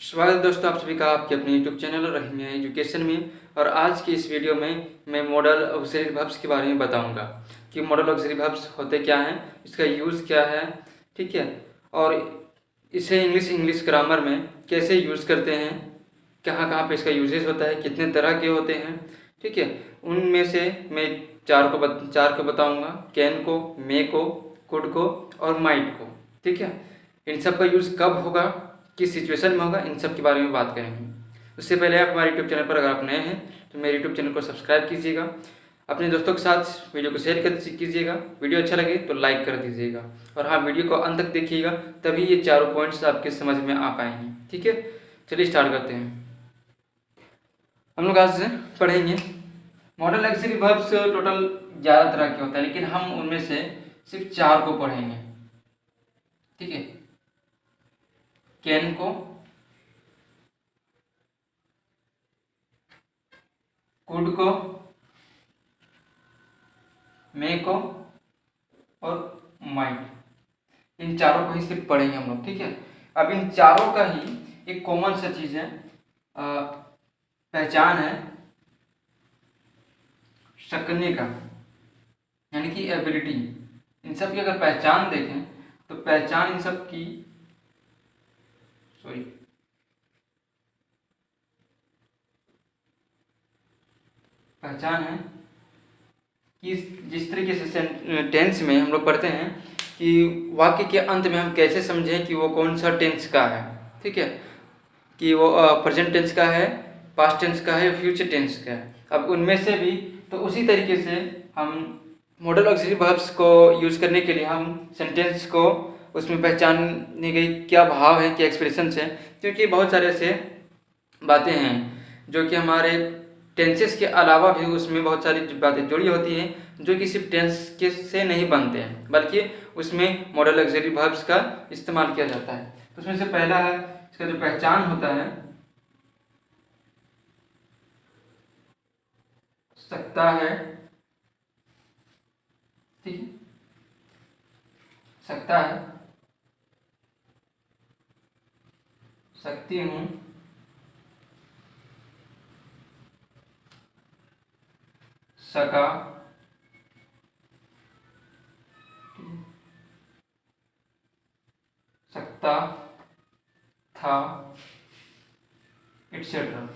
स्वागत है दोस्तों आप सभी का आपके अपने यूट्यूब चैनल रहीमिया एजुकेशन में। और आज की इस वीडियो में मैं मॉडल ऑक्सिलरी वर्ब्स के बारे में बताऊंगा कि मॉडल ऑक्सिलरी वर्ब्स होते क्या हैं, इसका यूज़ क्या है, ठीक है, और इसे इंग्लिश ग्रामर में कैसे यूज़ करते हैं, कहाँ कहाँ पे इसका यूजेस होता है, कितने तरह के होते हैं, ठीक है। उनमें से मैं चार को बताऊँगा, कैन को, मे को, कुड को और माइट को, ठीक है। इन सब का यूज़ कब होगा, किस सिचुएशन में होगा, इन सब के बारे में बात करेंगे। उससे पहले आप हमारे यूट्यूब चैनल पर अगर आप नए हैं तो मेरे यूट्यूब चैनल को सब्सक्राइब कीजिएगा, अपने दोस्तों के साथ वीडियो को शेयर कीजिएगा, वीडियो अच्छा लगे तो लाइक कर दीजिएगा, और हाँ, वीडियो को अंत तक देखिएगा, तभी ये चारों पॉइंट्स आपके समझ में आ पाएंगे, ठीक है। चलिए स्टार्ट करते हैं। हम लोग आज पढ़ेंगे मॉडल ऑक्सिलरी वर्ब्स। टोटल 11 तरह के होते हैं, लेकिन हम उनमें से सिर्फ 4 को पढ़ेंगे, ठीक है। कैन को, कुड को, मे को और माइट, इन चारों को ही सिर्फ पढ़ेंगे हम लोग, ठीक है। अब इन चारों का ही एक कॉमन सा चीज़ है, पहचान है सकने का, यानी कि एबिलिटी। इन सब की अगर पहचान देखें तो पहचान इन सब की पहचान है कि जिस तरीके से टेंस में हम लोग पढ़ते हैं कि वाक्य के अंत में हम कैसे समझें कि वो कौन सा टेंस का है, ठीक है, कि वो प्रेजेंट टेंस का है, पास्ट टेंस का है, फ्यूचर टेंस का है। अब उनमें से भी तो उसी तरीके से हम मॉडल ऑक्सिलरी वर्ब्स को यूज़ करने के लिए हम सेंटेंस को उसमें पहचानने की क्या भाव है, क्या एक्सप्रेशंस हैं, क्योंकि बहुत सारे ऐसे बातें हैं जो कि हमारे टेंसेस के अलावा भी उसमें बहुत सारी बातें जुड़ी होती हैं जो कि सिर्फ टेंस के से नहीं बनते हैं, बल्कि उसमें मॉडल ऑक्सिलरी वर्ब्स का इस्तेमाल किया जाता है। तो उसमें से पहला है, इसका जो पहचान होता है, सकता है, ठीक है, सकता है, सकती हूँ, सका, सकता था, एटसेट्रा,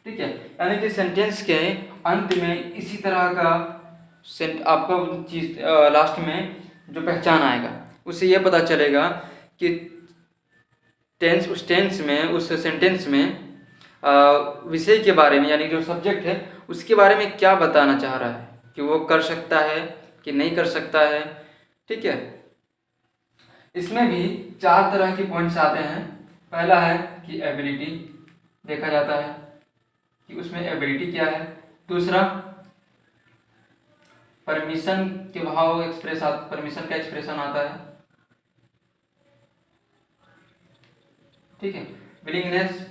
ठीक है। यानी कि सेंटेंस के अंत में इसी तरह का आपको चीज लास्ट में जो पहचान आएगा उससे यह पता चलेगा कि टेंस, उस टेंस में, उस सेंटेंस में विषय के बारे में, यानी जो सब्जेक्ट है उसके बारे में क्या बताना चाह रहा है, कि वो कर सकता है कि नहीं कर सकता है, ठीक है। इसमें भी 4 तरह के पॉइंट्स आते हैं। पहला है कि एबिलिटी देखा जाता है कि उसमें एबिलिटी क्या है। दूसरा, परमिशन के भाव परमिशन का एक्सप्रेशन आता है, ठीक है। विलिंगनेस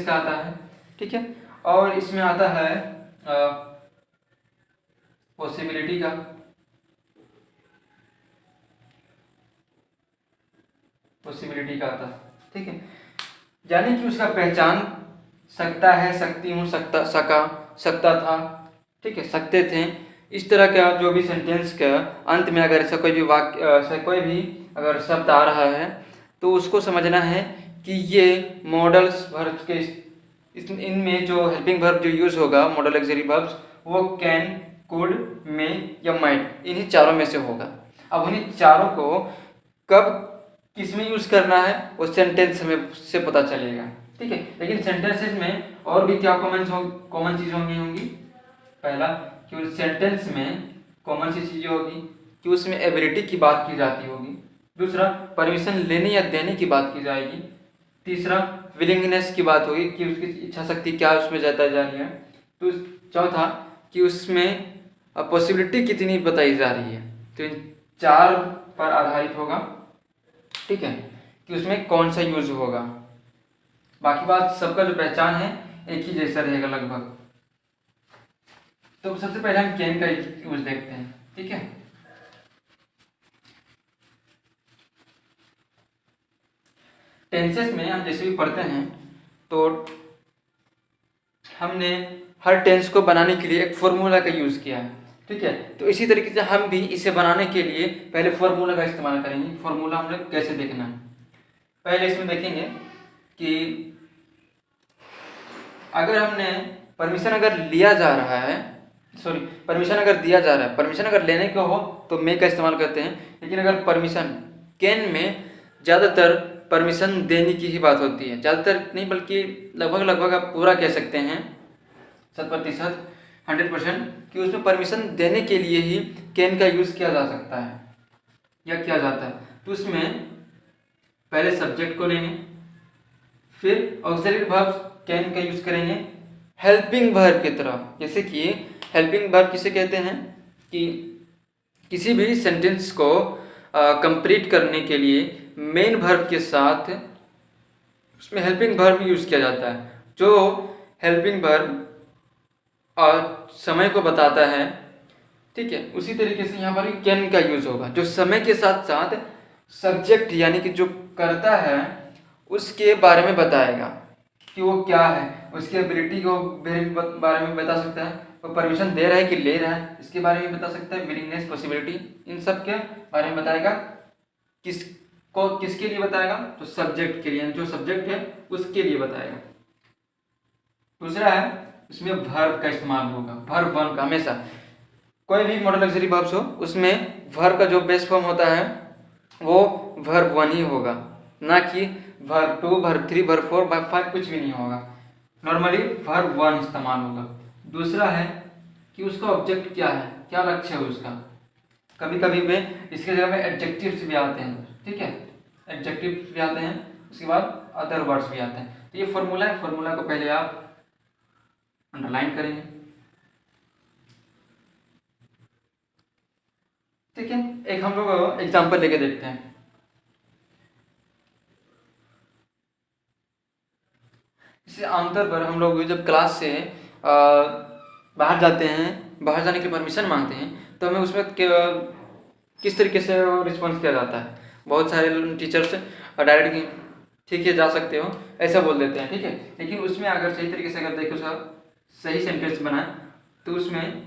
का आता है, ठीक है। और इसमें आता है पॉसिबिलिटी का, आता है, ठीक है। यानी कि उसका पहचान सकता है, सकती हूँ, सकता था, ठीक है, सकते थे। इस तरह का जो भी सेंटेंस का अंत में अगर ऐसा कोई भी वाक्य, ऐसा कोई भी अगर शब्द आ रहा है तो उसको समझना है कि ये मॉडल्स वर्ब्स के इनमें जो हेल्पिंग वर्ब जो यूज़ होगा, मॉडल ऑक्सिलरी वर्ब्स, वो कैन, कुड, मे या माइट, इन्हीं चारों में से होगा। अब उन्हीं चारों को कब किस में यूज़ करना है वो सेंटेंस में से पता चलेगा, ठीक है। लेकिन सेंटेंसेस में और भी क्या कॉमन चीज़ होंगी। पहला कि उस सेंटेंस में कॉमन सी चीज़ें होगी कि उसमें एबिलिटी की बात की जाती होगी। दूसरा, परमिशन लेने या देने की बात की जाएगी। तीसरा, विलिंगनेस की बात होगी कि उसकी इच्छा शक्ति क्या उसमें जाता जा रही है। तो चौथा कि उसमें पॉसिबिलिटी कितनी बताई जा रही है। तो इन 4 पर आधारित होगा, ठीक है, कि उसमें कौन सा यूज होगा। बाकी बात सबका जो पहचान है एक ही जैसा रहेगा लगभग। तो सबसे पहले हम कैन का यूज देखते हैं, ठीक है। टेंसेस में हम जैसे भी पढ़ते हैं तो हमने हर टेंस को बनाने के लिए एक फॉर्मूला का यूज़ किया है, ठीक है। तो इसी तरीके से हम भी इसे बनाने के लिए पहले फॉर्मूला का इस्तेमाल करेंगे। फॉर्मूला हम लोग कैसे देखना है, पहले इसमें देखेंगे कि अगर हमने परमिशन अगर लिया जा रहा है, सॉरी परमिशन अगर दिया जा रहा है, परमिशन अगर लेने को हो तो मे का इस्तेमाल करते हैं, लेकिन अगर परमिशन कैन में ज़्यादातर परमिशन देने की ही बात होती है, ज़्यादातर नहीं बल्कि लगभग आप पूरा कह सकते हैं 100%, 100% कि उसमें परमिशन देने के लिए ही कैन का यूज़ किया जा सकता है या किया जाता है। तो उसमें पहले सब्जेक्ट को लेंगे, फिर ऑक्सिलरी वर्ब कैन का यूज़ करेंगे हेल्पिंग वर्ब की तरह। जैसे कि हेल्पिंग वर्ब किसे कहते हैं कि किसी भी सेंटेंस को कंप्लीट करने के लिए मेन वर्ब के साथ उसमें हेल्पिंग वर्ब यूज़ किया जाता है। जो हेल्पिंग वर्ब और समय को बताता है, ठीक है, उसी तरीके से यहाँ पर कैन का यूज़ होगा, जो समय के साथ साथ सब्जेक्ट यानी कि जो करता है उसके बारे में बताएगा कि वो क्या है, उसकी एबिलिटी को बारे में बता सकता है, वो परमिशन दे रहा है कि ले रहा है इसके बारे में बता सकता है, विलिंगनेस, पॉसिबिलिटी, इन सब के बारे में बताएगा। किसके लिए बताएगा, तो सब्जेक्ट के लिए, जो सब्जेक्ट है उसके लिए बताएगा। दूसरा है उसमें वर्ब का इस्तेमाल होगा, वर्ब वन का। हमेशा कोई भी मॉडल लग्जरी वर्ब्स हो उसमें वर्ब का जो बेस फॉर्म होता है वो वर्ब वन ही होगा, ना कि verb two, verb three, verb four, verb five कुछ भी नहीं होगा। नॉर्मली वर्ब वन इस्तेमाल होगा। दूसरा है कि उसका ऑब्जेक्ट क्या है, क्या लक्ष्य है उसका। कभी कभी वे इसके जगह में एडजेक्टिव्स भी आते हैं, ठीक है, एडजेक्टिव्स भी आते हैं, उसके बाद अदर वर्ड्स भी आते हैं। तो ये फॉर्मूला है, फॉर्मूला को पहले आप अंडरलाइन करेंगे, ठीक है। एक हम लोग एग्जांपल लेके देखते हैं। इससे आमतौर पर हम लोग जब क्लास से बाहर जाते हैं, बाहर जाने की परमिशन मांगते हैं, तो हमें उसमें किस तरीके से रिस्पॉन्स किया जाता है। बहुत सारे टीचर्स डायरेक्ट ठीक है जा सकते हो ऐसा बोल देते हैं, ठीक है। लेकिन उसमें अगर सही तरीके से अगर देखो सर सही सेंटेंस बनाए तो उसमें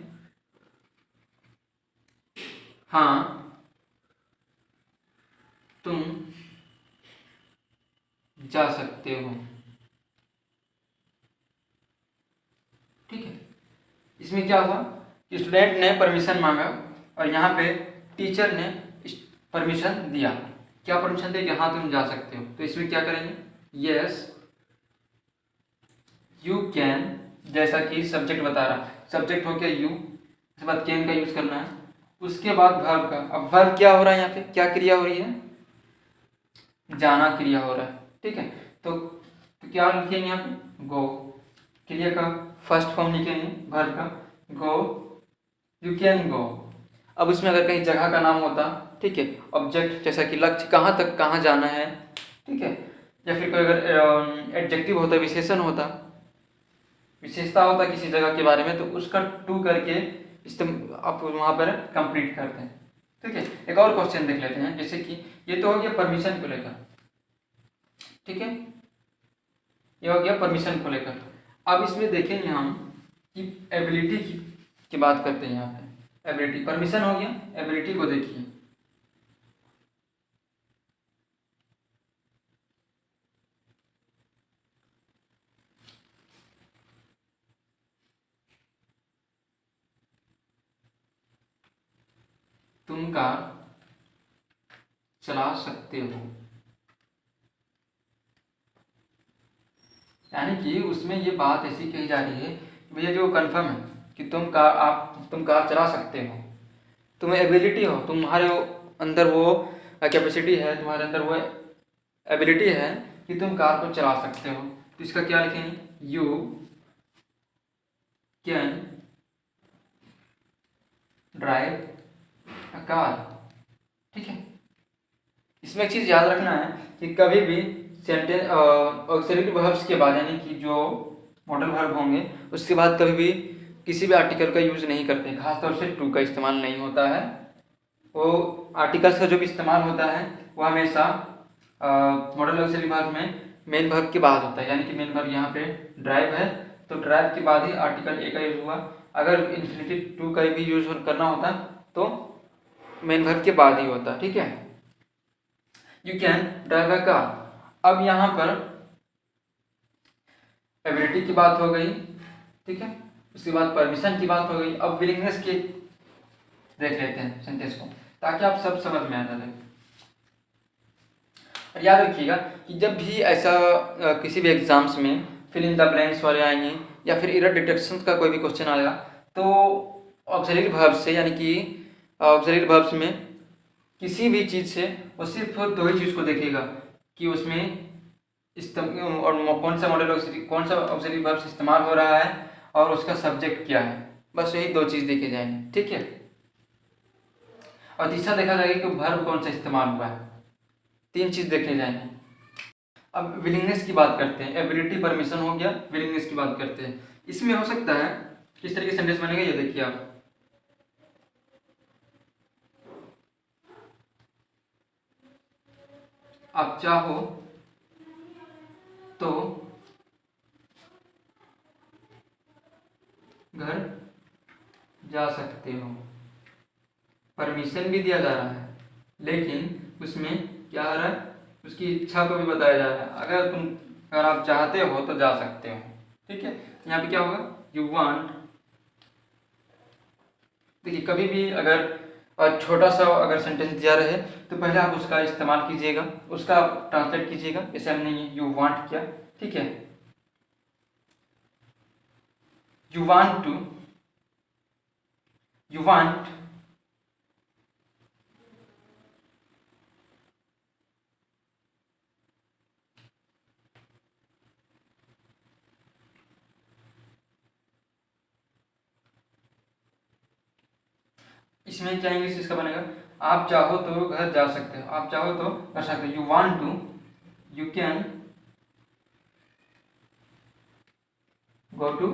हाँ तुम जा सकते हो, ठीक है। इसमें क्या हुआ कि स्टूडेंट ने परमिशन मांगा और यहाँ पे टीचर ने परमिशन दिया। क्या परमिशन दे कि हाँ तुम जा सकते हो। तो इसमें क्या करेंगे, यस यू कैन, जैसा कि सब्जेक्ट बता रहा, सब्जेक्ट हो गया यू, उसके बाद कैन का यूज करना है, उसके बाद वर्ब का। अब वर्ब क्या हो रहा है, यहाँ पे क्या क्रिया हो रही है, जाना क्रिया हो रहा है, ठीक है। तो क्या लिखेंगे यहाँ पे, गो, क्रिया का फर्स्ट फॉर्म लिखेंगे वर्ब का, गो, यू कैन गो। अब उसमें अगर कहीं जगह का नाम होता, ठीक है, ऑब्जेक्ट जैसा कि लक्ष्य, कहाँ तक कहाँ जाना है, ठीक है, या फिर कोई अगर एडजेक्टिव होता, विशेषण होता, विशेषता होता किसी जगह के बारे में, तो उसका टू करके आप वहाँ पर कंप्लीट करते हैं, ठीक है। एक और क्वेश्चन देख लेते हैं, जैसे कि ये तो हो गया परमिशन को लेकर, ठीक है, ये हो गया परमिशन को लेकर। अब इसमें देखेंगे हम कि एबिलिटी की बात करते हैं। यहाँ पे एबिलिटी, परमिशन हो गया, एबिलिटी को देखिए। तुम कार चला सकते हो, यानी कि उसमें ये बात ऐसी कही जा रही है कि भैया जो कंफर्म है कि तुम कार चला सकते हो, तुम्हें एबिलिटी हो, तुम्हारे अंदर वो कैपेसिटी है, तुम्हारे अंदर वो एबिलिटी है कि तुम कार को चला सकते हो। तो इसका क्या लिखेंगे, you can drive a car, ठीक है। इसमें एक चीज़ याद रखना है कि कभी भी सेंटेंस ऑक्सिलरी वर्ब्स के बाद, यानी कि जो मॉडल वर्ब होंगे उसके बाद कभी भी किसी भी आर्टिकल का यूज़ नहीं करते, खासतौर से टू का इस्तेमाल नहीं होता है। वो आर्टिकल्स का जो भी इस्तेमाल होता है वो हमेशा मॉडल ऑक्सिलरी वर्ब में मेन वर्ब के बाद होता है, यानी कि मेन वर्ब यहाँ पे ड्राइव है तो ड्राइव के बाद ही आर्टिकल ए का यूज हुआ। अगर इन्फिनेटिव टू का भी यूज करना होता तो मेन वर्ब के बाद ही होता। ठीक है, you can drive a car. अब यहाँ पर एबिलिटी की बात हो गई, ठीक है, उसके बाद परमिशन की बात हो गई। अब विलिंगनेस की देख लेते हैं सेंटेंस को, ताकि आप सब समझ में आ जाए। और याद रखिएगा कि जब भी ऐसा किसी भी एग्जाम्स में फिल इन द ब्लैंक्स वाले आएंगे या फिर एरर डिटेक्शन का कोई भी क्वेश्चन आएगा तो ऑक्सिलरी वर्ब से, यानी कि ऑक्सिलरी वर्ब्स में किसी भी चीज़ से वो सिर्फ दो ही चीज़ को देखेगा कि उसमें और कौन सा मॉडल कौन सा ऑक्सिलरी वर्ब इस्तेमाल हो रहा है और उसका सब्जेक्ट क्या है। बस यही दो चीज़ देखे जाएंगे। ठीक है, और तीसरा देखा जाएगा कि वर्ब कौन सा इस्तेमाल हुआ है। तीन चीज़ देखे जाएंगे। अब विलिंगनेस की बात करते हैं। एबिलिटी परमिशन हो गया, विलिंगनेस की बात करते हैं। इसमें हो सकता है किस तरीके से सेंटेंस बनेगा ये देखिए आप चाहो तो घर जा सकते हो। परमिशन भी दिया जा रहा है लेकिन उसमें क्या आ रहा है, उसकी इच्छा को भी बताया जा रहा है। अगर आप चाहते हो तो जा सकते हो। ठीक है, यहाँ पे क्या होगा, यू वांट। देखिए कभी भी अगर छोटा सा अगर सेंटेंस दिया रहे तो पहले आप उसका इस्तेमाल कीजिएगा, उसका ट्रांसलेट कीजिएगा। जैसे हमने यू वांट किया, ठीक है, you want to, you want इसमें क्या इंग्लिश इसका बनेगा, आप चाहो तो घर जा सकते हो। आप चाहो तो कर सकते हो। You want to, you can go to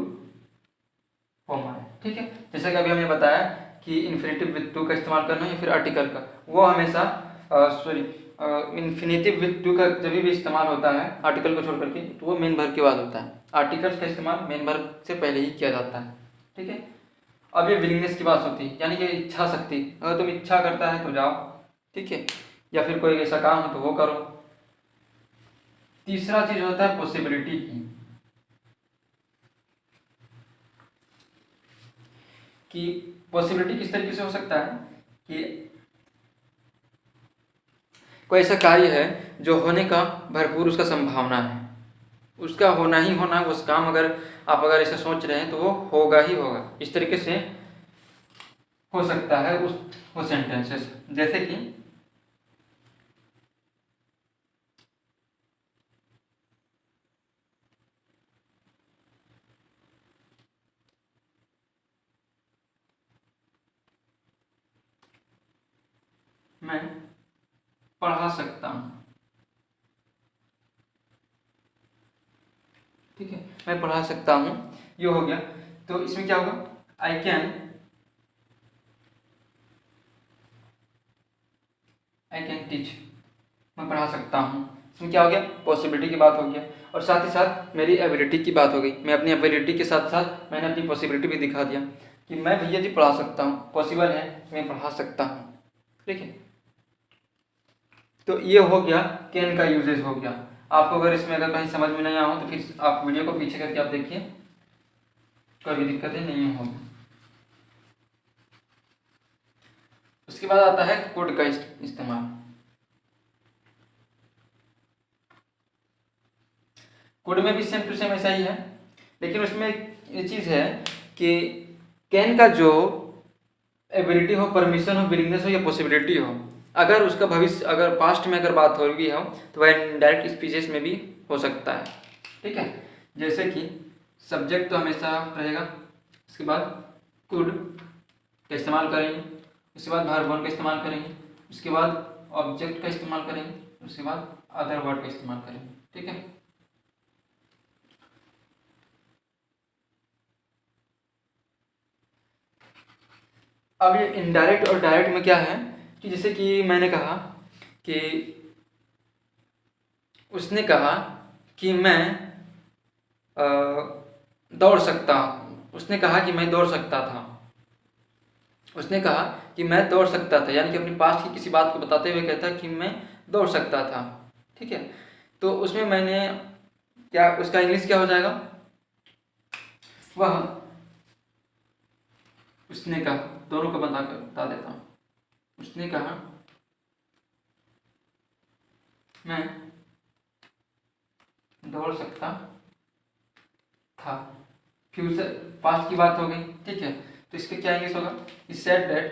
home. ठीक है, जैसा कि अभी हमने बताया कि इन्फिनेटिव विथ टू का इस्तेमाल करना या फिर आर्टिकल का, वो हमेशा इन्फिनेटिव विथ टू का जब भी इस्तेमाल होता है आर्टिकल को छोड़ करके तो वो मेन वर्ब के बाद होता है। आर्टिकल्स का इस्तेमाल मेन वर्ब से पहले ही किया जाता है। ठीक है, अब ये विलिंगनेस की बात होती है, यानी कि इच्छा शक्ति। अगर तुम इच्छा करता है तो जाओ, ठीक है, या फिर कोई ऐसा काम हो तो वो करो। तीसरा चीज होता है पॉसिबिलिटी की, कि पॉसिबिलिटी किस तरीके से हो सकता है कि कोई ऐसा कार्य है जो होने का भरपूर उसका संभावना है, उसका होना ही होना, उस काम अगर आप ऐसा सोच रहे हैं तो वो होगा ही होगा। इस तरीके से हो सकता है वो सेंटेंसेस। जैसे कि मैं पढ़ा सकता हूँ, ठीक है, मैं पढ़ा सकता हूँ, ये हो गया। तो इसमें क्या होगा, आई कैन टीच, मैं पढ़ा सकता हूँ। इसमें क्या हो गया, पॉसिबिलिटी की बात हो गया, और साथ ही साथ मेरी एबिलिटी की बात हो गई। मैं अपनी एबिलिटी के साथ साथ मैंने अपनी पॉसिबिलिटी भी दिखा दिया कि मैं भैया जी पढ़ा सकता हूँ, पॉसिबल है मैं पढ़ा सकता हूँ। ठीक है, तो ये हो गया कैन का यूजेज हो गया। आपको अगर इसमें अगर कहीं समझ में नहीं आया हो तो फिर आप वीडियो को पीछे करके आप देखिए, कोई भी दिक्कतें नहीं होगी। उसके बाद आता है कुड का इस्तेमाल। कुड में भी सेम टू सेम ऐसा ही है, लेकिन उसमें ये चीज़ है कि कैन का जो एबिलिटी हो, परमिशन हो, विलिंगनेस हो या पॉसिबिलिटी हो, अगर उसका भविष्य अगर पास्ट में अगर बात हो रही हो तो वह इनडायरेक्ट स्पीचेस में भी हो सकता है। ठीक है, जैसे कि सब्जेक्ट तो हमेशा रहेगा, उसके बाद कुड का इस्तेमाल करेंगे, उसके बाद वर्ब वन का इस्तेमाल करेंगे, उसके बाद ऑब्जेक्ट का इस्तेमाल करेंगे, उसके बाद अदर वर्ड का इस्तेमाल करेंगे। ठीक है, अब ये इनडायरेक्ट और डायरेक्ट में क्या है कि जैसे कि मैंने कहा कि उसने कहा कि मैं दौड़ सकता हूँ। उसने कहा कि मैं दौड़ सकता था। उसने कहा कि मैं दौड़ सकता था, यानी कि अपनी पास्ट की किसी बात को बताते हुए कहता कि मैं दौड़ सकता था। ठीक है, तो उसमें मैंने क्या, उसका इंग्लिश क्या हो जाएगा, वह, उसने कहा, दोनों को बता देता हूँ। उसने कहा मैं दौड़ सकता था, फ्यूचर पास्ट की बात हो गई। ठीक है, तो इसका क्या इंग्लिश होगा, he said that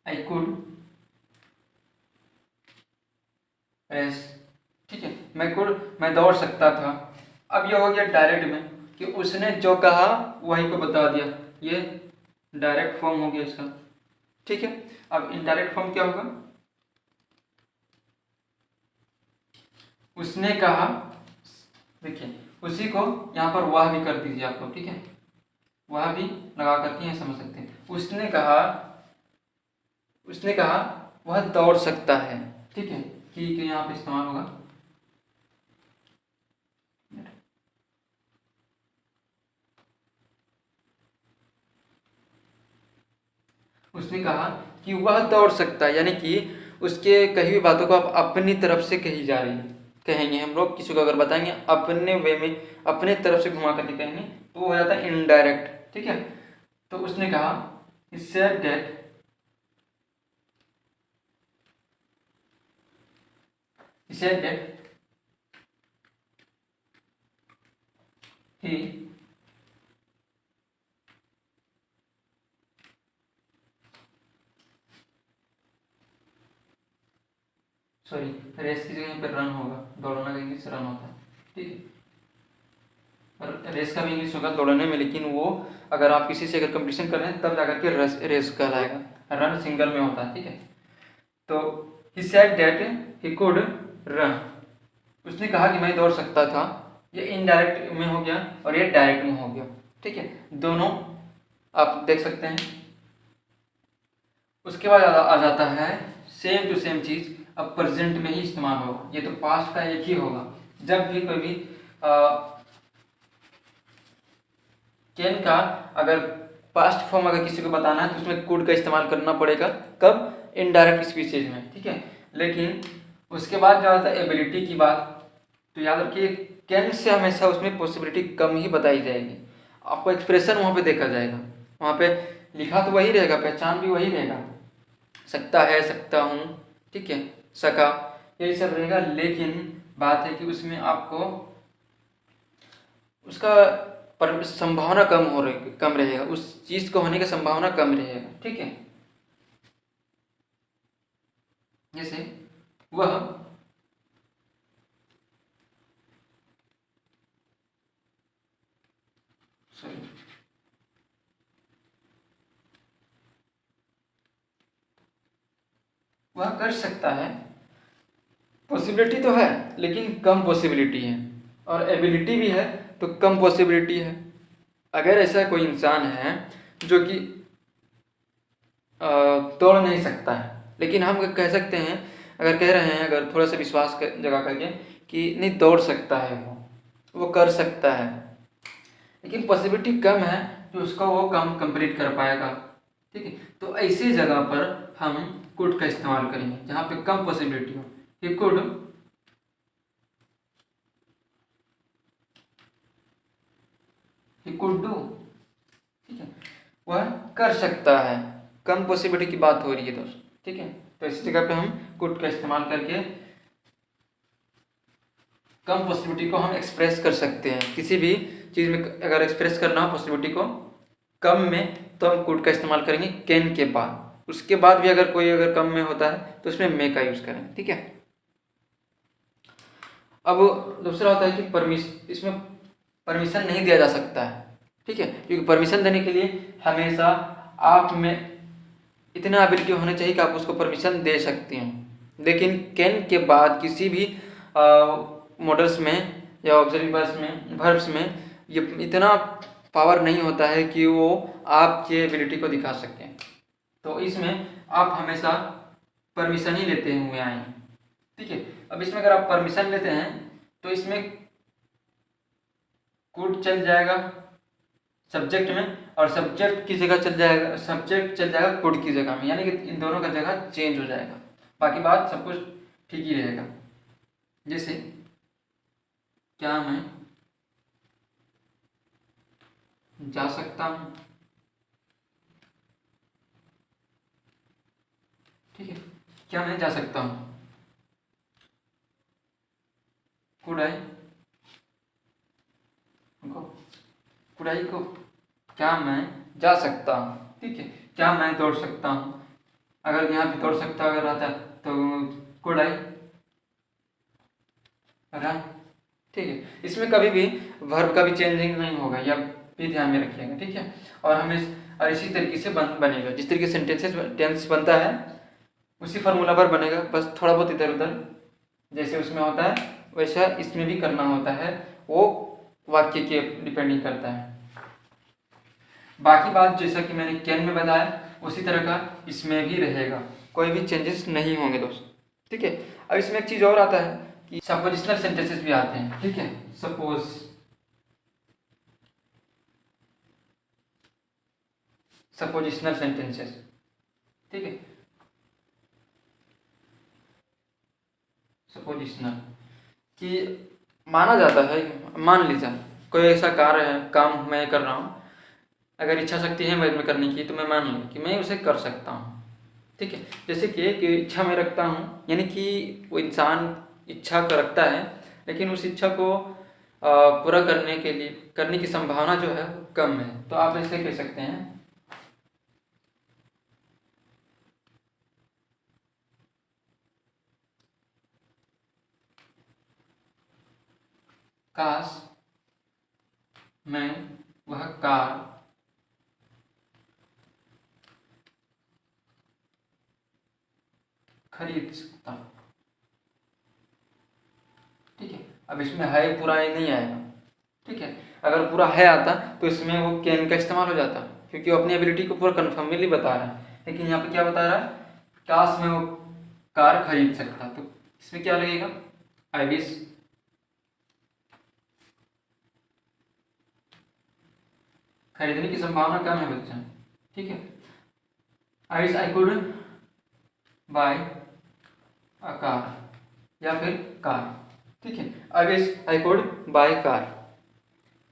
I could race। ठीक है, मैं दौड़ सकता था। अब यह हो गया डायरेक्ट में कि उसने जो कहा वही को बता दिया, ये डायरेक्ट फॉर्म हो गया इसका। ठीक है, अब इनडायरेक्ट फॉर्म क्या होगा, उसने कहा, देखिए उसी को यहाँ पर वह भी कर दीजिए आप लोग। ठीक है, वह भी लगा करके यहाँ समझ सकते हैं। उसने कहा वह दौड़ सकता है। ठीक है, कि यहाँ पे इस्तेमाल होगा। उसने कहा कि वह दौड़ सकता है, यानी कि उसके कही हुई बातों को आप अपनी तरफ से कही जा रही है, कहेंगे हम लोग किसी को अगर बताएंगे अपने वे में, अपने तरफ से घुमा करके कहेंगे तो वो हो जाता है इनडायरेक्ट। ठीक है, तो उसने कहा इससे डेट ही सॉरी, रेस की जगह पे रन होगा, दौड़ना का इंग्लिश रन होता है। ठीक है, और रेस का भी इंग्लिश होगा दौड़ने में, लेकिन वो अगर आप किसी से अगर कंपटीशन कर रहे हैं तब जाकर के रेस कहलाएगा, रन सिंगल में होता है। ठीक है, तो he said that he could run. उसने कहा कि मैं दौड़ सकता था, ये इनडायरेक्ट में हो गया और ये डायरेक्ट में हो गया। ठीक है, दोनों आप देख सकते हैं। उसके बाद आ जाता है सेम टू सेम चीज़, अब प्रेजेंट में ही इस्तेमाल होगा। ये तो पास्ट का एक ही होगा, जब भी कोई भी कैन का अगर पास्ट फॉर्म अगर किसी को बताना है तो उसमें कुड का इस्तेमाल करना पड़ेगा, कब, इनडायरेक्ट स्पीचेज में। ठीक है, लेकिन उसके बाद जो आता है एबिलिटी की बात, तो याद रखिए कैन से हमेशा उसमें पॉसिबिलिटी कम ही बताई जाएगी। आपको एक्सप्रेशन वहाँ पे देखा जाएगा, वहाँ पे लिखा तो वही रहेगा, पहचान भी वही रहेगा, सकता है, सकता हूँ, ठीक है, सका, यही सब रहेगा। लेकिन बात है कि उसमें आपको उसका पर संभावना कम रहेगा, उस चीज़ को होने की संभावना कम रहेगा। ठीक है, जैसे वह वह कर सकता है, पॉसिबिलिटी तो है लेकिन कम पॉसिबिलिटी है, और एबिलिटी भी है तो कम पॉसिबिलिटी है। अगर ऐसा कोई इंसान है जो कि दौड़ नहीं सकता है, लेकिन हम कह सकते हैं, अगर कह रहे हैं, अगर थोड़ा सा विश्वास जगा करके कि नहीं दौड़ सकता है, वो कर सकता है, लेकिन पॉसिबिलिटी कम है जो उसका वो काम कंप्लीट कर पाएगा। ठीक है, तो ऐसी जगह पर हम कुड का इस्तेमाल करेंगे जहाँ पे कम पॉसिबिलिटी हो। He could do. ठीक है, वह कर सकता है, कम पॉसिबिलिटी की बात हो रही है दोस्त। ठीक है, तो इस जगह पे हम कुड का इस्तेमाल करके कम पॉसिबिलिटी को हम एक्सप्रेस कर सकते हैं। किसी भी चीज़ में अगर एक्सप्रेस करना हो पॉसिबिलिटी को कम में, तो हम कुड का इस्तेमाल करेंगे कैन के बाद। उसके बाद भी अगर कोई अगर कम में होता है तो उसमें मे का यूज़ करेंगे। ठीक है, अब दूसरा होता है कि इसमें परमिशन नहीं दिया जा सकता है। ठीक है, क्योंकि परमिशन देने के लिए हमेशा आप में इतना एबिलिटी होना चाहिए कि आप उसको परमिशन दे सकते हैं। लेकिन कैन के बाद किसी भी मॉडल्स में या ऑक्सिलरी वर्ब्स में ये इतना पावर नहीं होता है कि वो आपके एबिलिटी को दिखा सकें। तो इसमें आप हमेशा परमिशन ही लेते हुए आएंगे, ठीक है। अब इसमें अगर आप परमिशन लेते हैं तो इसमें कुड चल जाएगा सब्जेक्ट में, और सब्जेक्ट की जगह चल जाएगा, सब्जेक्ट चल जाएगा कुड की जगह में, यानी कि इन दोनों का जगह चेंज हो जाएगा। बाकी बात सब कुछ ठीक ही रहेगा। जैसे क्या मैं जा सकता हूँ, ठीक है, क्या मैं जा सकता हूँ, could I go, could I गो, क्या मैं जा सकता हूँ, ठीक है। क्या मैं दौड़ सकता हूँ, अगर यहाँ पे दौड़ सकता अगर रहता तो कुड आई रन, ठीक है। इसमें कभी भी वर्ब का भी चेंजिंग नहीं होगा, या भी ध्यान में रखिएगा, ठीक है। और इसी तरीके से बनेगा, जिस तरीके से टेंस बनता है उसी फार्मूला पर बनेगा, बस थोड़ा बहुत इधर उधर जैसे उसमें होता है वैसा इसमें भी करना होता है, वो वाक्य के डिपेंडिंग करता है। बाकी बात जैसा कि मैंने कैन में बताया उसी तरह का इसमें भी रहेगा, कोई भी चेंजेस नहीं होंगे दोस्त, ठीक है। अब इसमें एक चीज़ और आता है कि सपोजिशनल सेंटेंसेस भी आते हैं, ठीक है। सपोजिशनल सेंटेंसेस, ठीक है। सपोजिशनल कि माना जाता है, मान लीजिए कोई ऐसा कार्य है, काम मैं कर रहा हूँ, अगर इच्छा शक्ति है मेरे में करने की तो मैं मान लूँ कि मैं उसे कर सकता हूँ, ठीक है। जैसे कि इच्छा मैं रखता हूँ, यानी कि वो इंसान इच्छा का रखता है, लेकिन उस इच्छा को पूरा करने की संभावना जो है कम है, तो आप ऐसे कह सकते हैं काश मैं वह कार खरीद सकता, ठीक है। अब इसमें है पूरा नहीं आएगा, ठीक है। अगर पूरा है आता तो इसमें वो कैन का इस्तेमाल हो जाता, क्योंकि वो अपनी एबिलिटी को पूरा कन्फर्मली बता रहा है। लेकिन यहाँ पे क्या बता रहा है, काश मैं वो कार खरीद सकता, तो इसमें क्या लगेगा, आई विश, खरीदने की संभावना कम है बच्चा, ठीक है। I wish I could buy a car, या फिर कार, ठीक है। I wish I could buy car,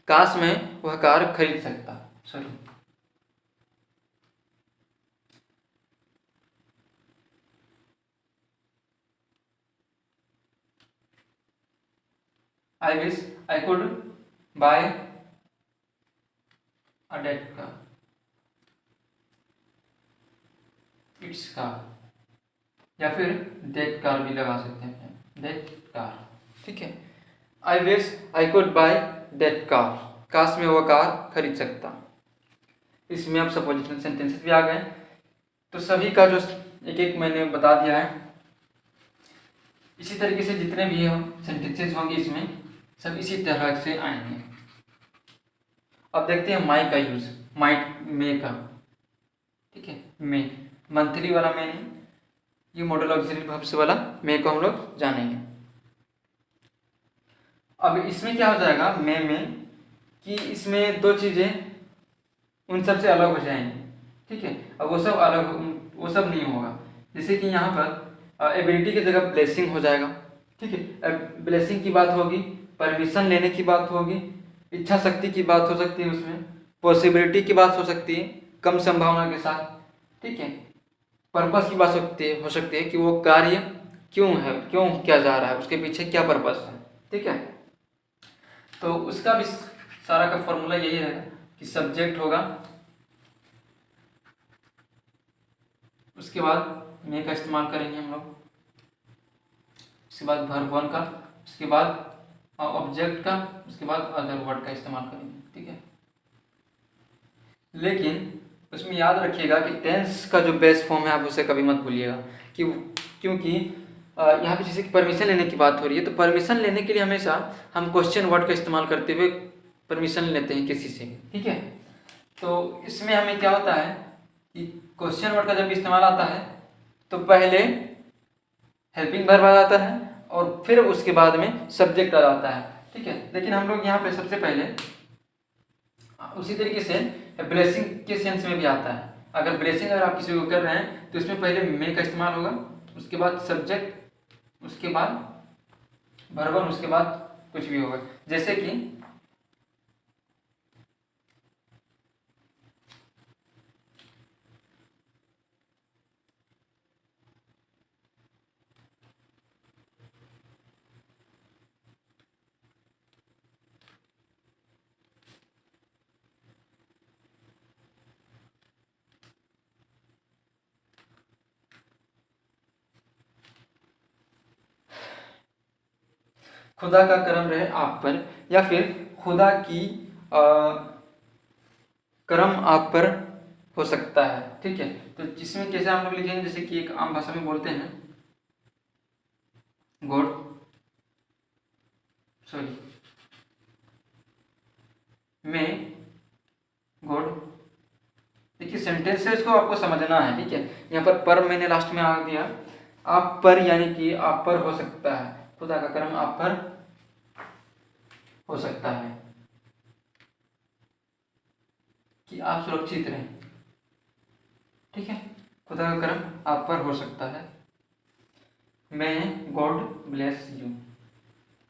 काश मैं वह कार खरीद सकता, sorry, I wish I could buy a that car, it's car, या फिर डेट कार भी लगा सकते हैं, डेट कार, ठीक है। I wish I could buy that car, काश में वह कार खरीद सकता। इसमें अब सपोजिशनल सेंटेंसेस भी आ गए, तो सभी का जो एक एक मैंने बता दिया है। इसी तरीके से जितने भी हम सेंटेंसेस होंगे इसमें सब इसी तरह से आएंगे। अब देखते हैं माई का यूज, माइट मे का, ठीक है। मे मंथली वाला मे नहीं, ये मॉडल ऑक्सिलरी वर्ब्स वाला मे को हम लोग जानेंगे। अब इसमें क्या हो जाएगा मे में कि इसमें दो चीज़ें उन सब से अलग हो जाएंगी, ठीक है। अब वो सब अलग, वो सब नहीं होगा। जैसे कि यहाँ पर एबिलिटी की जगह ब्लेसिंग हो जाएगा, ठीक है। ब्लेसिंग की बात होगी, परमिशन लेने की बात होगी, इच्छा शक्ति की बात हो सकती है, उसमें पॉसिबिलिटी की बात हो सकती है कम संभावना के साथ, ठीक है। पर्पस की बात हो सकती है कि वो कार्य क्यों है, क्यों किया जा रहा है, उसके पीछे क्या पर्पस है, ठीक है। तो उसका भी सारा का फॉर्मूला यही रहेगा कि सब्जेक्ट होगा, उसके बाद मे का इस्तेमाल करेंगे हम लोग, उसके बाद वर्ब वन का, उसके बाद ऑब्जेक्ट का, उसके बाद अदर वर्ड का इस्तेमाल करेंगे, ठीक है। लेकिन उसमें याद रखिएगा कि टेंस का जो बेस फॉर्म है आप उसे कभी मत भूलिएगा, क्योंकि यहाँ पे जैसे कि परमिशन लेने की बात हो रही है, तो परमिशन लेने के लिए हमेशा हम क्वेश्चन वर्ड का इस्तेमाल करते हुए परमिशन लेते हैं किसी से, ठीक है। तो इसमें हमें क्या होता है कि क्वेश्चन वर्ड का जब इस्तेमाल आता है तो पहले हेल्पिंग वर्ब आ जाता है और फिर उसके बाद में सब्जेक्ट आ जाता है, ठीक है। लेकिन हम लोग यहाँ पे सबसे पहले उसी तरीके से ब्लेसिंग के सेंस में भी आता है। अगर ब्लेसिंग अगर आप किसी को कर रहे हैं तो इसमें पहले मे का इस्तेमाल होगा, उसके बाद सब्जेक्ट, उसके बाद वर्बन, उसके बाद कुछ भी होगा। जैसे कि खुदा का करम रहे आप पर, या फिर खुदा की करम आप पर हो सकता है, ठीक है। तो जिसमें कैसे हम लोग लिखेंगे, जैसे कि एक आम भाषा में बोलते हैं गॉड, सॉरी में गॉड। देखिए सेंटेंसेस को आपको समझना है, ठीक है। यहाँ पर मैंने लास्ट में आ दिया, आप पर यानी कि आप पर हो सकता है, खुदा का करम आप पर हो सकता है कि आप सुरक्षित रहें, ठीक है। खुदा का करम आप पर हो सकता है, मैं गॉड ब्लेस यू,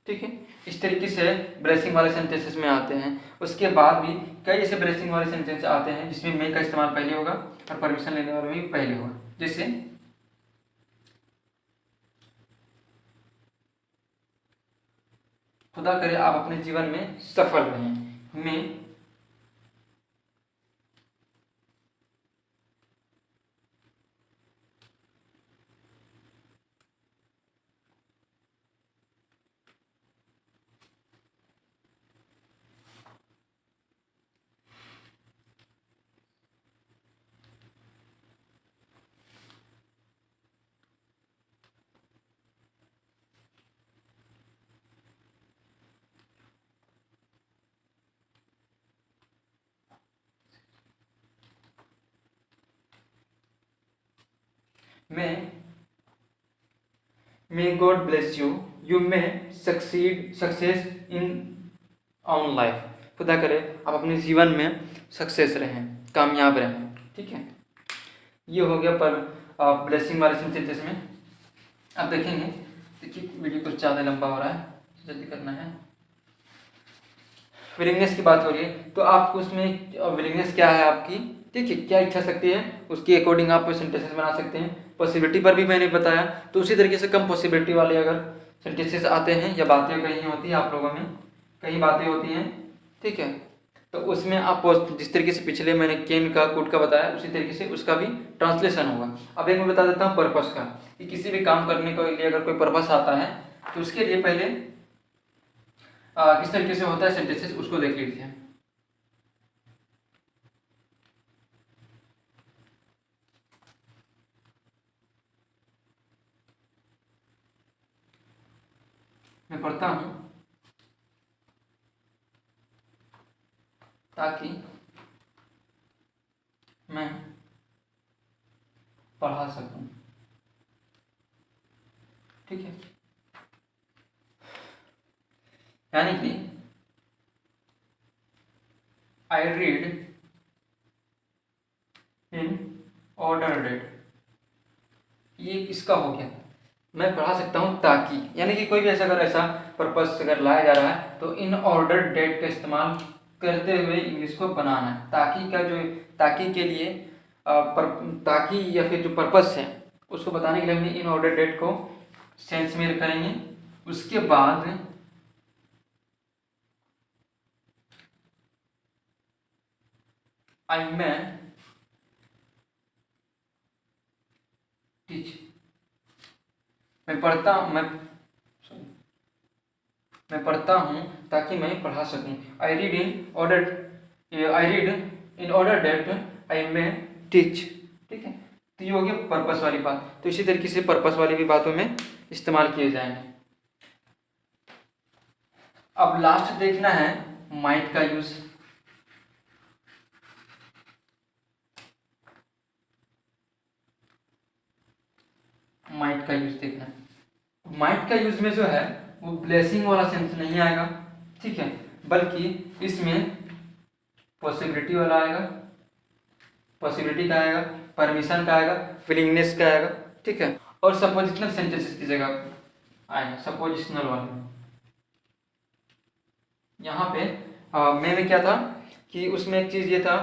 ठीक है। इस तरीके से ब्लेसिंग वाले सेंटेंसेस में आते हैं। उसके बाद भी कई ऐसे ब्लेसिंग वाले सेंटेंस आते हैं जिसमें मैं का इस्तेमाल पहले होगा और परमिशन लेने वाले भी पहले होगा। जैसे खुदा करे आप अपने जीवन में सफल रहें, may God bless you, you may success in on life. खुदा करे आप अपने जीवन में सक्सेस रहें, कामयाब रहें, ठीक है। ये हो गया पर ब्लेसिंग वाले सेंटेंसेस में। अब देखेंगे, देखिए वीडियो कुछ ज़्यादा लंबा हो रहा है, जल्दी करना है। विलिंगनेस की बात हो रही है तो आपको उसमें विलिंगनेस क्या है आपकी, ठीक है, क्या इच्छा शक्ति है, उसके अकॉर्डिंग आप सेंटेंसेस बना सकते हैं। पॉसिबिलिटी पर भी मैंने बताया, तो उसी तरीके से कम पॉसिबिलिटी वाले अगर सेंटेंसेस आते हैं या बातें कहीं होती है आप लोगों में, कई बातें होती हैं, ठीक है, तो उसमें आप जिस तरीके से पिछले मैंने केन का कुड का बताया उसी तरीके से उसका भी ट्रांसलेशन होगा। अब एक मैं बता देता हूँ पर्पस का, कि किसी भी काम करने के लिए अगर कोई पर्पस आता है तो उसके लिए पहले किस तरीके से होता है सेंटेंसेस, उसको देख लीजिए। मैं पढ़ता हूं ताकि मैं पढ़ा सकूं, ठीक है। यानी कि I read in order that, ये किसका हो गया, मैं पढ़ा सकता हूँ ताकि, यानी कि कोई भी ऐसा अगर ऐसा पर्पस अगर लाया जा रहा है तो इन ऑर्डर डेट का इस्तेमाल करते हुए इंग्लिश को बनाना है। ताकि का जो ताकि के लिए ताकि या फिर जो पर्पस है उसको बताने के लिए हमने इन ऑर्डर डेट को सेंस में करेंगे। उसके बाद आई मैं टीच, मैं पढ़ता हूँ ताकि मैं पढ़ा सकूँ। I read in order that I may teach, ठीक है। तो ये हो गया पर्पस वाली बात। तो इसी तरीके से पर्पस वाली भी बातों में इस्तेमाल किए जाएंगे। अब लास्ट देखना है माइट का यूज। का यूज देखना है। माइट का यूज में जो है वो ब्लेसिंग वाला सेंस नहीं आएगा, ठीक है, बल्कि इसमें पॉसिबिलिटी वाला आएगा, पॉसिबिलिटी का आएगा, परमिशन का आएगा, विलिंगनेस का आएगा, ठीक है, और सपोजिशनल सेंटेंसेस की जगह आएगा सपोजिशनल वाला। यहाँ पे में क्या था कि उसमें एक चीज ये था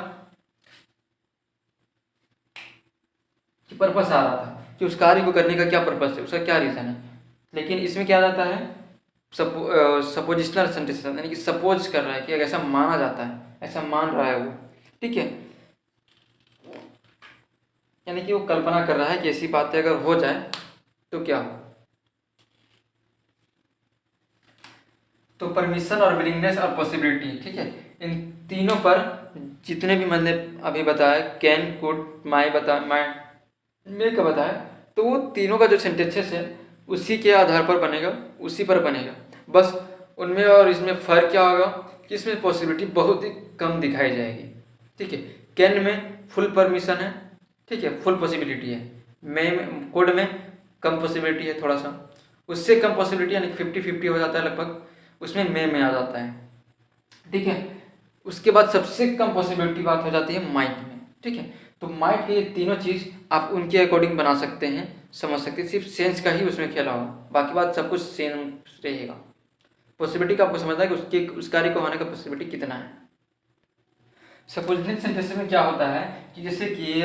कि पर्पस आ रहा था कि उस कार्य को करने का क्या पर्पस है, उसका क्या रीज़न है, लेकिन इसमें क्या जाता है सपोजिशनल सेंटेंस, यानी कि सपोज कर रहा है कि ऐसा माना जाता है, ऐसा मान रहा है वो, ठीक है, यानी कि वो कल्पना कर रहा है कि ऐसी बातें अगर हो जाए तो क्या हो। तो परमिशन और विलिंगनेस और पॉसिबिलिटी, ठीक है, इन तीनों पर जितने भी मैंने अभी बताया, कैन, कुड, माई बताया, मैं का बताया, तो वो तीनों का जो सेंटेंसेस है उसी के आधार पर बनेगा, उसी पर बनेगा। बस उनमें और इसमें फ़र्क क्या होगा कि इसमें पॉसिबिलिटी बहुत ही कम दिखाई जाएगी, ठीक है। कैन में फुल परमिशन है, ठीक है, फुल पॉसिबिलिटी है। में कोड में कम पॉसिबिलिटी है, थोड़ा सा उससे कम पॉसिबिलिटी, यानी 50-50 हो जाता है लगभग, उसमें में आ जाता है, ठीक है। उसके बाद सबसे कम पॉसिबिलिटी बात हो जाती है माइट में, ठीक है। तो माइट के ये तीनों चीज़ आप उनके अकॉर्डिंग बना सकते हैं, समझ सकते हैं, सिर्फ सेंस का ही उसमें खेला होगा, बाकी बात सब कुछ सेम रहेगा। पॉसिबिलिटी का आपको समझना है कि उसके उस कार्य को होने का पॉसिबिलिटी कितना है। सपोजिशनल सेंटेंस में क्या होता है कि जैसे कि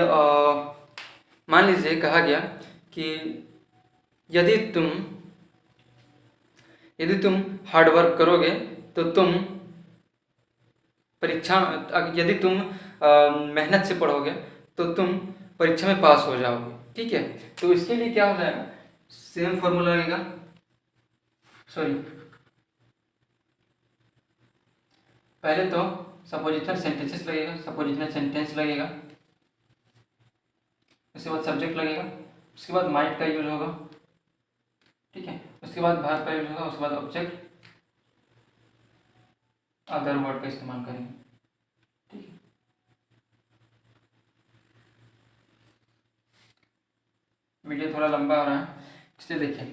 मान लीजिए कहा गया कि यदि तुम हार्ड वर्क करोगे तो तुम परीक्षा, यदि तुम मेहनत से पढ़ोगे तो तुम परीक्षा में पास हो जाओगे, ठीक है। तो इसके लिए क्या हो जाएगा, सेम फॉर्मूला लगेगा, सॉरी, पहले तो सपोजिशनल सेंटेंसेस लगेगा, सपोजिशनल सेंटेंस लगेगा, उसके बाद सब्जेक्ट लगेगा, उसके बाद माइट का यूज होगा, ठीक है, उसके बाद वर्ब का यूज होगा, उसके बाद ऑब्जेक्ट, अदर वर्ड का इस्तेमाल करेंगे, ठीक है। वीडियो थोड़ा लंबा हो रहा है इसलिए देखिए,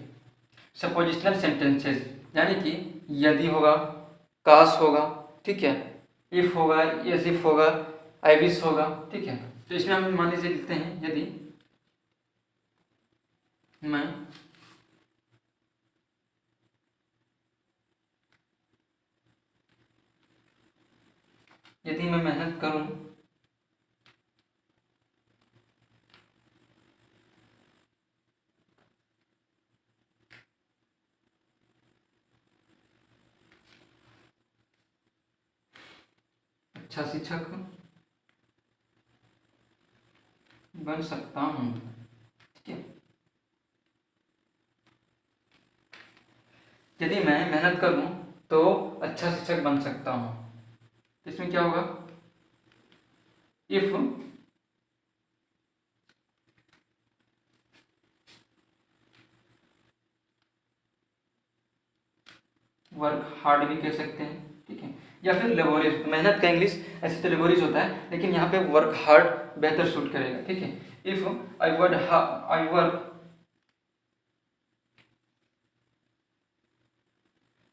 सपोजिशनल सेंटेंसेस यानी कि यदि होगा, काश होगा, ठीक है, इफ होगा, एज इफ होगा, आई विश होगा, ठीक है। तो इसमें हम मान लीजिए लिखते हैं यदि मैं मेहनत करूं अच्छा शिक्षक बन सकता हूं, ठीक है। यदि मैं मेहनत करूं तो अच्छा शिक्षक बन सकता हूं, इसमें क्या होगा, इफ वर्क हार्ड भी कह सकते हैं, ठीक है, या फिर लेबोरियस। मेहनत का इंग्लिश ऐसे तो लेबोरियस होता है, लेकिन यहाँ पे वर्क हार्ड बेहतर सूट करेगा, ठीक है। If I work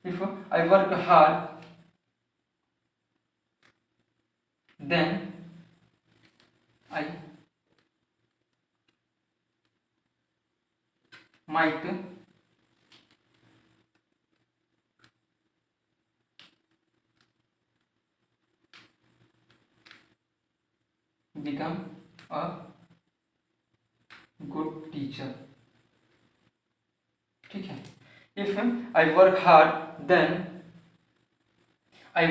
if I work hard then I might become a good teacher, ठीक है। if I work hard then I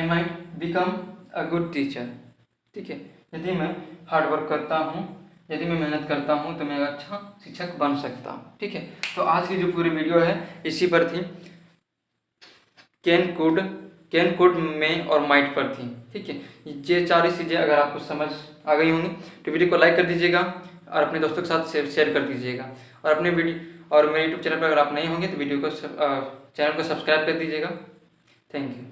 might become a good teacher, ठीक है। यदि मैं हार्ड वर्क करता हूँ, यदि मैं मेहनत करता हूँ तो मैं एक अच्छा शिक्षक बन सकता हूँ, ठीक है। तो आज की जो पूरी वीडियो है इसी पर थी, कैन कुड में और माइट पर थी, ठीक है। ये चार चीज़ें अगर आपको समझ आ गई होंगी तो वीडियो को लाइक कर दीजिएगा और अपने दोस्तों के साथ शेयर कर दीजिएगा, और अपने वीडियो और मेरे यूट्यूब चैनल पर अगर आप नए होंगे तो वीडियो को चैनल को सब्सक्राइब कर दीजिएगा। Thank you.